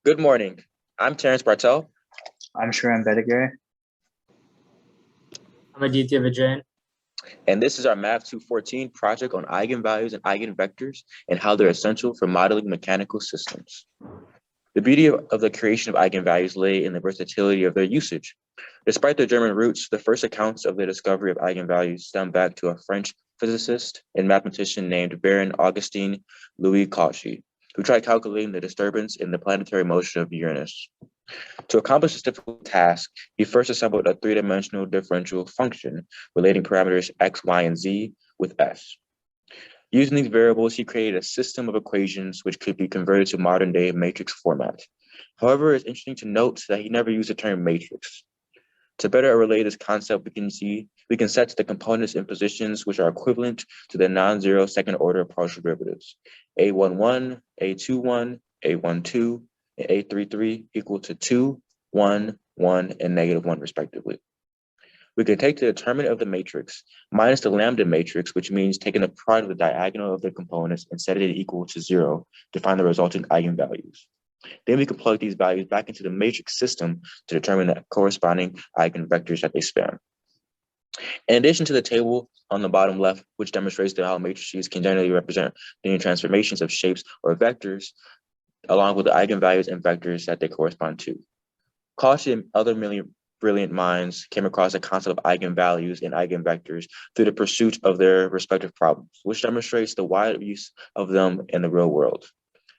Good morning. I'm Terrence Bartel, I'm Sharon Bediger. I'm Aditya Vijayan. and this is our Math 214 project on eigenvalues and eigenvectors and how they're essential for modeling mechanical systems. The beauty of the creation of eigenvalues lay in the versatility of their usage. Despite their German roots, the first accounts of the discovery of eigenvalues stem back to a French physicist and mathematician named Baron Augustin Louis Cauchy, who tried calculating the disturbance in the planetary motion of Uranus. To accomplish this difficult task, he first assembled a three-dimensional differential function relating parameters x, y, and z with s. Using these variables, he created a system of equations which could be converted to modern-day matrix format. However, it's interesting to note that he never used the term matrix. To better relate this concept, we can set the components in positions which are equivalent to the non-zero second-order partial derivatives. A11, A21, A12, and A33 equal to 2, 1, 1, and -1 respectively. We can take the determinant of the matrix minus the lambda matrix, which means taking the product of the diagonal of the components and set it equal to 0 to find the resulting eigenvalues. Then we can plug these values back into the matrix system to determine the corresponding eigenvectors that they span. In addition to the table on the bottom left, which demonstrates how matrices can generally represent linear transformations of shapes or vectors, along with the eigenvalues and vectors that they correspond to. Cauchy and other brilliant minds came across the concept of eigenvalues and eigenvectors through the pursuit of their respective problems, which demonstrates the wide use of them in the real world.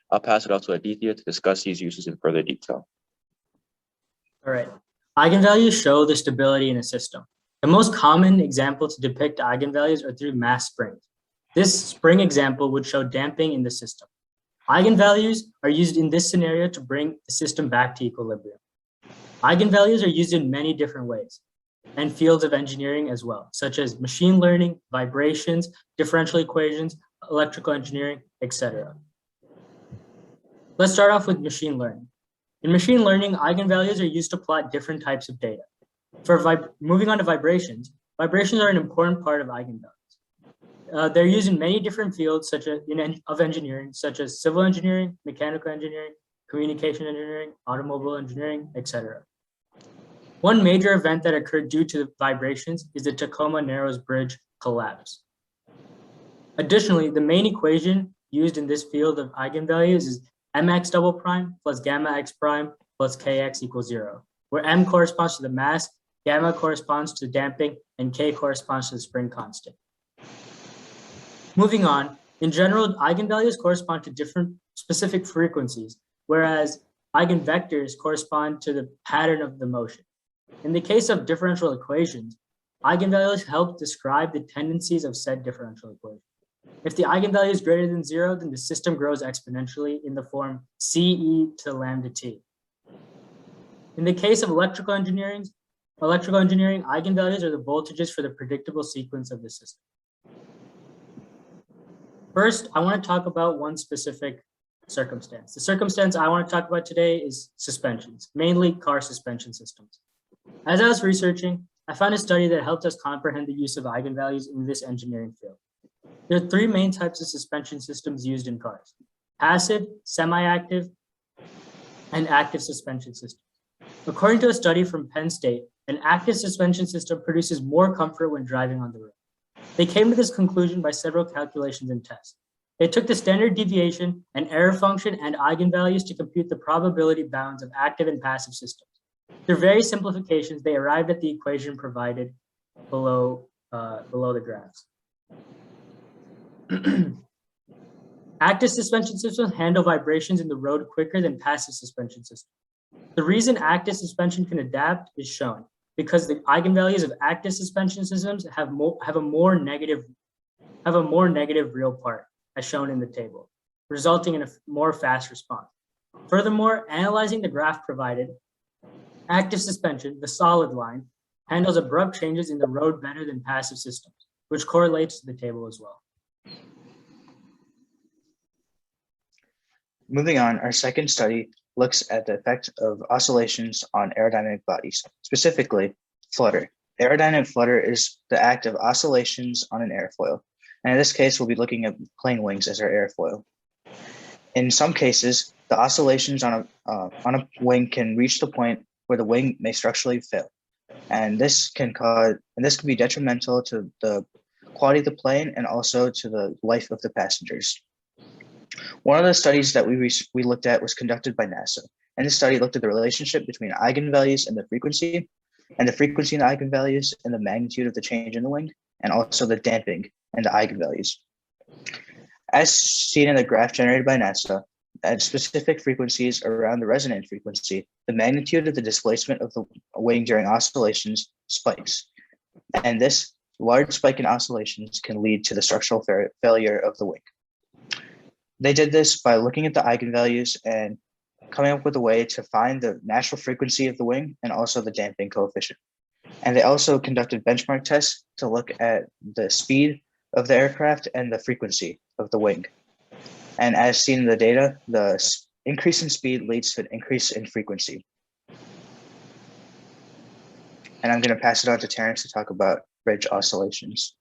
I'll pass it off to Aditya to discuss these uses in further detail. All right. Eigenvalues show the stability in a system. The most common example to depict eigenvalues are through mass springs. This spring example would show damping in the system. Eigenvalues are used in this scenario to bring the system back to equilibrium. Eigenvalues are used in many different ways and fields of engineering as well, such as machine learning, vibrations, differential equations, electrical engineering, etc. Let's start off with machine learning. In machine learning, eigenvalues are used to plot different types of data. Moving on to vibrations, vibrations are an important part of eigenvalues. They're used in many different fields of engineering, such as civil engineering, mechanical engineering, communication engineering, automobile engineering, etc. One major event that occurred due to the vibrations is the Tacoma Narrows Bridge collapse. Additionally, the main equation used in this field of eigenvalues is mx double prime plus gamma x prime plus kx equals 0, where m corresponds to the mass, gamma corresponds to damping, and k corresponds to the spring constant. Moving on, in general, eigenvalues correspond to different specific frequencies, whereas eigenvectors correspond to the pattern of the motion. In the case of differential equations, eigenvalues help describe the tendencies of said differential equation. If the eigenvalue is greater than 0, then the system grows exponentially in the form CE to lambda t. In the case of electrical engineering, eigenvalues are the voltages for the predictable sequence of the system. First, I want to talk about one specific circumstance. The circumstance I want to talk about today is suspensions, mainly car suspension systems. As I was researching, I found a study that helped us comprehend the use of eigenvalues in this engineering field. There are three main types of suspension systems used in cars: passive, semi-active, and active suspension systems. According to a study from Penn State, an active suspension system produces more comfort when driving on the road. They came to this conclusion by several calculations and tests. They took the standard deviation and error function and eigenvalues to compute the probability bounds of active and passive systems. Through various simplifications, they arrived at the equation provided below the graphs. Active suspension systems handle vibrations in the road quicker than passive suspension systems. The reason active suspension can adapt is shown because the eigenvalues of active suspension systems have a more negative real part, as shown in the table, resulting in a more fast response. Furthermore, analyzing the graph provided, active suspension, the solid line, handles abrupt changes in the road better than passive systems, which correlates to the table as well. Moving on, our second study looks at the effect of oscillations on aerodynamic bodies, specifically flutter. Aerodynamic flutter is the act of oscillations on an airfoil. And in this case, we'll be looking at plane wings as our airfoil. In some cases, the oscillations on a wing can reach the point where the wing may structurally fail, and this can be detrimental to the quality of the plane and also to the life of the passengers. One of the studies that we looked at was conducted by NASA, and this study looked at the relationship between eigenvalues and the frequency in the eigenvalues and the magnitude of the change in the wing, and also the damping and the eigenvalues. As seen in the graph generated by NASA, at specific frequencies around the resonance frequency, the magnitude of the displacement of the wing during oscillations spikes. And this large spike in oscillations can lead to the structural failure of the wing. They did this by looking at the eigenvalues and coming up with a way to find the natural frequency of the wing and also the damping coefficient. And they also conducted benchmark tests to look at the speed of the aircraft and the frequency of the wing. And as seen in the data, the increase in speed leads to an increase in frequency. And I'm going to pass it on to Terrence to talk about bridge oscillations.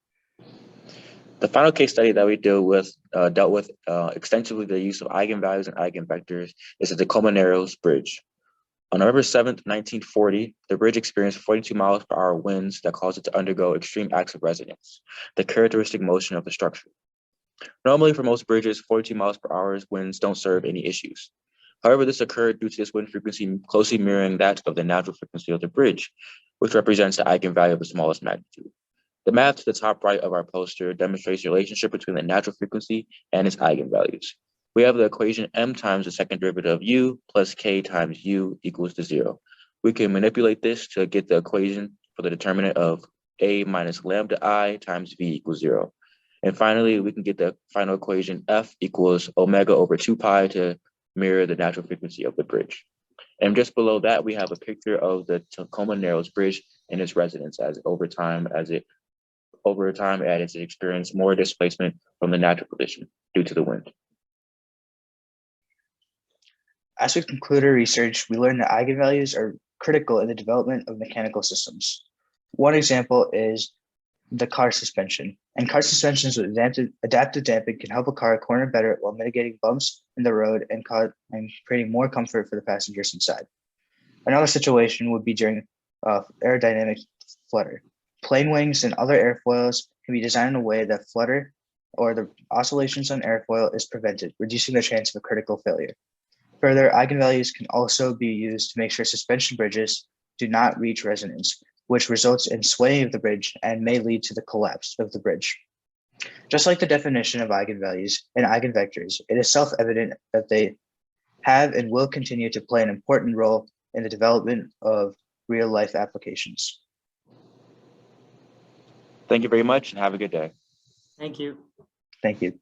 The final case study that we dealt with extensively the use of eigenvalues and eigenvectors is the Tacoma Narrows Bridge. On November 7th, 1940, the bridge experienced 42 miles per hour winds that caused it to undergo extreme acts of resonance, the characteristic motion of the structure. Normally, for most bridges, 42 miles per hour winds don't serve any issues. However, this occurred due to this wind frequency closely mirroring that of the natural frequency of the bridge, which represents the eigenvalue of the smallest magnitude. The map to the top right of our poster demonstrates the relationship between the natural frequency and its eigenvalues. We have the equation m times the second derivative of u plus k times u equals to 0. We can manipulate this to get the equation for the determinant of a minus lambda I times v equals 0. And finally, we can get the final equation f equals omega over 2 pi to mirror the natural frequency of the bridge. And just below that, we have a picture of the Tacoma Narrows Bridge and its resonance as over time as it experienced more displacement from the natural condition due to the wind. As we conclude our research, we learned that eigenvalues are critical in the development of mechanical systems. One example is the car suspension. And car suspensions with adaptive damping can help a car corner better while mitigating bumps in the road and creating more comfort for the passengers inside. Another situation would be during aerodynamic flutter. Plane wings and other airfoils can be designed in a way that flutter or the oscillations on airfoil is prevented, reducing the chance of a critical failure. Further, eigenvalues can also be used to make sure suspension bridges do not reach resonance, which results in swaying of the bridge and may lead to the collapse of the bridge. Just like the definition of eigenvalues and eigenvectors, it is self-evident that they have and will continue to play an important role in the development of real-life applications. Thank you very much and have a good day. Thank you. Thank you.